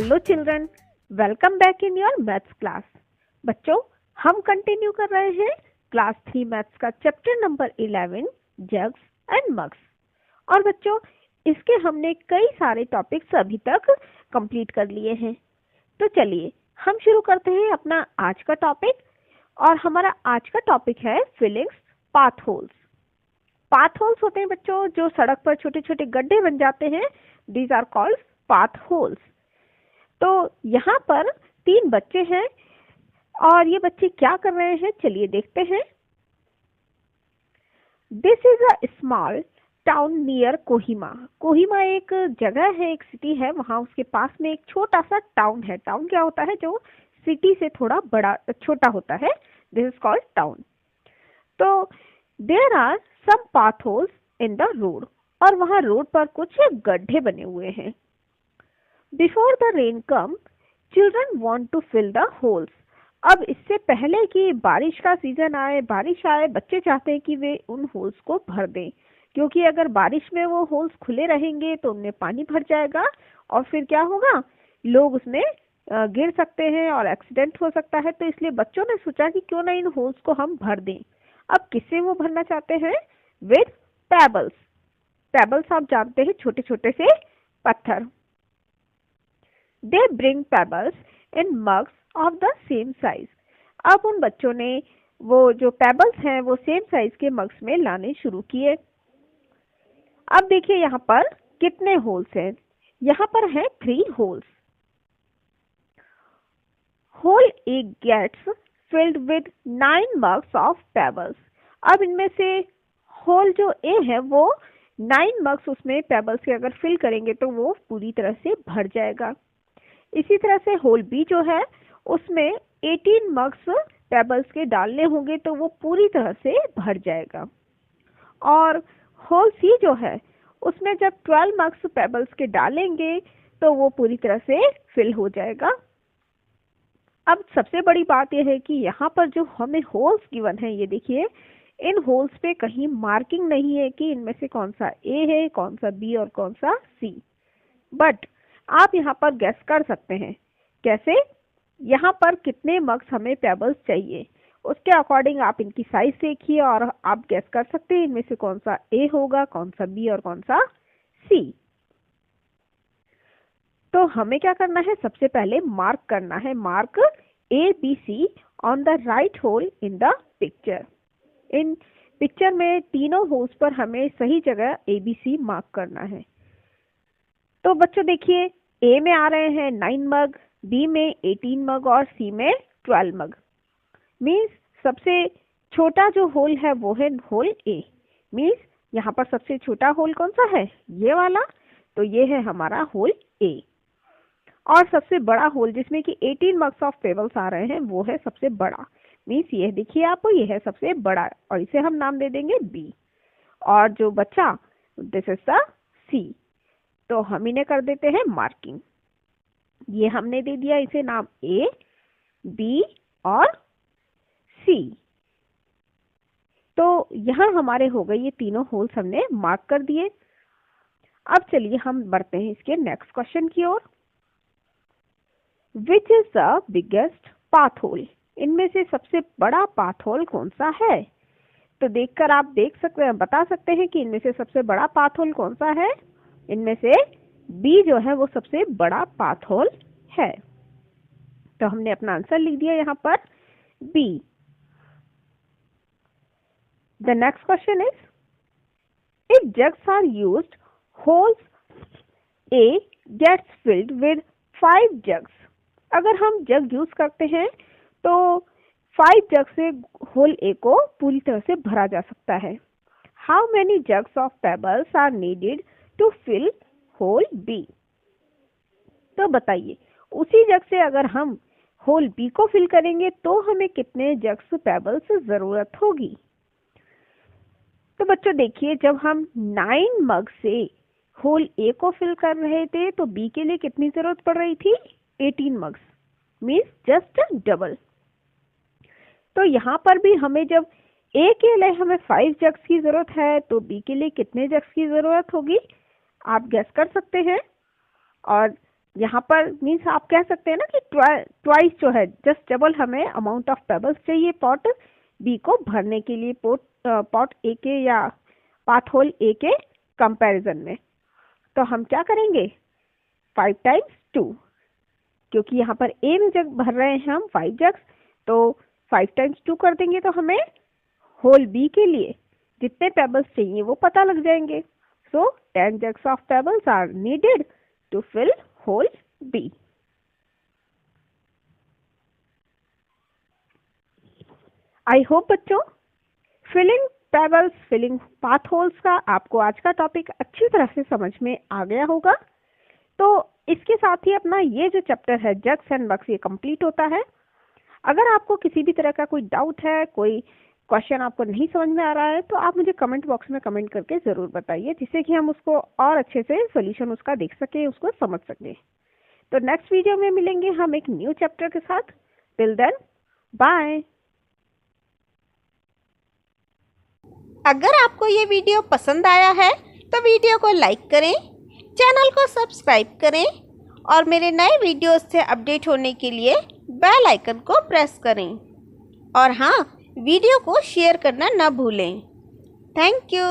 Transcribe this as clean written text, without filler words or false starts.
Hello children, welcome back in your maths class. बच्चों, हम continue कर रहे हैं क्लास 3 मैथ्स का chapter number 11 jugs and mugs. और बच्चों, इसके हमने कई सारे टॉपिक्स अभी तक कंप्लीट कर लिए हैं। तो चलिए हम शुरू करते हैं अपना आज का टॉपिक। और हमारा आज का टॉपिक है feelings path holes. Path holes होते हैं बच्चों जो सड़क पर छोटे छोटे गड्ढे बन जाते हैं। These are called potholes. तो यहाँ पर 3 बच्चे हैं और ये बच्चे क्या कर रहे हैं, चलिए देखते हैं। This is a small town near Kohima. Kohima एक जगह है, एक सिटी है, वहां उसके पास में एक छोटा सा टाउन है। टाउन क्या होता है? जो सिटी से थोड़ा बड़ा छोटा होता है। This is called town. तो there are some potholes in the road, और वहां रोड पर कुछ गड्ढे बने हुए हैं। Before the rain come, children want to fill the holes. अब इससे पहले कि बारिश का सीजन आए, बारिश आए, बच्चे चाहते हैं कि वे उन होल्स को भर दें, क्योंकि अगर बारिश में वो होल्स खुले रहेंगे तो उनमें पानी भर जाएगा और फिर क्या होगा, लोग उसमें गिर सकते हैं और एक्सीडेंट हो सकता है। तो इसलिए बच्चों ने सोचा कि क्यों ना इन होल्स को हम भर दें। अब किससे वो भरना चाहते हैं? With pebbles. पेबल्स आप जानते हैं, छोटे छोटे से पत्थर। They bring pebbles in mugs of the same size. अब उन बच्चों ने वो जो पेबल्स हैं वो सेम साइज के मग्स में लाने शुरू किए। अब देखिए यहाँ पर कितने होल्स हैं। यहाँ पर है 3 holes. Hole A gets filled with 9 mugs of pebbles. अब इनमें से होल जो ए है वो 9 मग्स उसमें पेबल्स के अगर फिल करेंगे तो वो पूरी तरह से भर जाएगा। इसी तरह से होल बी जो है उसमें 18 मग्स पेबल्स के डालने होंगे तो वो पूरी तरह से भर जाएगा। और होल सी जो है उसमें जब 12 मग्स पेबल्स के डालेंगे तो वो पूरी तरह से फिल हो जाएगा। अब सबसे बड़ी बात यह है कि यहाँ पर जो हमें होल्स गिवन है, ये देखिए, इन होल्स पे कहीं मार्किंग नहीं है कि इनमें से कौन सा ए है, कौन सा बी और कौन सा सी। बट आप यहाँ पर गैस कर सकते हैं। कैसे? यहाँ पर कितने मग्स हमें पेबल्स चाहिए, उसके अकॉर्डिंग आप इनकी साइज देखिए और आप गैस कर सकते हैं इनमें से कौन सा ए होगा, कौन सा बी और कौन सा सी। तो हमें क्या करना है? सबसे पहले मार्क करना है। Mark A B C on the right hole in the picture. इन पिक्चर में तीनों होल्स पर हमें सही जगह ए बी सी मार्क करना है। तो बच्चों देखिए, ए में आ रहे हैं 9 मग, बी में 18 मग और सी में 12 मग। मीन्स सबसे छोटा जो होल है वो है होल ए। मीन्स यहाँ पर सबसे छोटा होल कौन सा है? ये वाला। तो ये है हमारा होल ए। और सबसे बड़ा होल जिसमें कि 18 मग्स ऑफ पेबल्स आ रहे हैं वो है सबसे बड़ा। मीन्स ये देखिए आप, ये है सबसे बड़ा और इसे हम नाम दे देंगे बी। और जो बचा दिस इज द सी। तो हम इन्हें कर देते हैं मार्किंग। ये हमने दे दिया इसे नाम ए, बी और सी। तो यहाँ हमारे हो गए ये तीनों होल्स हमने मार्क कर दिए। अब चलिए हम बढ़ते हैं इसके नेक्स्ट क्वेश्चन की ओर। Which is the biggest pothole? इनमें से सबसे बड़ा पाथ होल कौन सा है? तो देखकर आप देख सकते हैं, बता सकते हैं कि इनमें से सबसे बड़ा पाथ होल कौन सा है। इनमें से बी जो है वो सबसे बड़ा पाथ होल है। तो हमने अपना आंसर लिख दिया यहाँ पर B. The next question is, if jugs are used, holes A gets filled with 5 jugs. अगर हम जग यूज करते हैं तो 5 जग से होल ए को पूरी तरह से भरा जा सकता है। How many jugs of pebbles are needed to fill hole B? तो बताइए, उसी जग से अगर हम होल बी को फिल करेंगे तो हमें कितने जग्स पेबल्स जरूरत होगी? तो बच्चों देखिए, जब हम 9 मग से होल ए को फिल कर रहे थे तो बी के लिए कितनी जरूरत पड़ रही थी? 18 मग्स। Means just double. तो यहाँ पर भी हमें जब ए के लिए हमें 5 जग्स की जरूरत है तो बी के लिए कितने जग्स की जरूरत होगी? आप गेस कर सकते हैं। और यहाँ पर मीन्स आप कह सकते हैं ना कि ट्वाइस जो है, जस्ट डबल हमें अमाउंट ऑफ पेबल्स चाहिए पॉट बी को भरने के लिए पॉट ए के या पाथ होल ए के कंपैरिजन में। तो हम क्या करेंगे, 5 टाइम्स 2, क्योंकि यहाँ पर ए में जग भर रहे हैं हम 5 जग्स, तो 5 टाइम्स 2 कर देंगे तो हमें होल बी के लिए जितने पेबल्स चाहिए वो पता लग जाएंगे। So 10 jugs of pebbles are needed to fill hole B. I hope बच्चों filling pebbles, filling potholes का आपको आज का टॉपिक अच्छी तरह से समझ में आ गया होगा। तो इसके साथ ही अपना ये जो चैप्टर है जग्स एंड बक्स, ये कंप्लीट होता है। अगर आपको किसी भी तरह का कोई डाउट है, कोई क्वेश्चन आपको नहीं समझ में आ रहा है, तो आप मुझे कमेंट बॉक्स में कमेंट करके ज़रूर बताइए, जिससे कि हम उसको और अच्छे से सोल्यूशन उसका देख सकें, उसको समझ सकें। तो नेक्स्ट वीडियो में मिलेंगे हम एक न्यू चैप्टर के साथ। Till then bye. अगर आपको ये वीडियो पसंद आया है तो वीडियो को लाइक करें, चैनल को सब्सक्राइब करें और मेरे नए वीडियोस से अपडेट होने के लिए बेल आइकन को प्रेस करें। और हाँ, वीडियो को शेयर करना न भूलें। Thank you.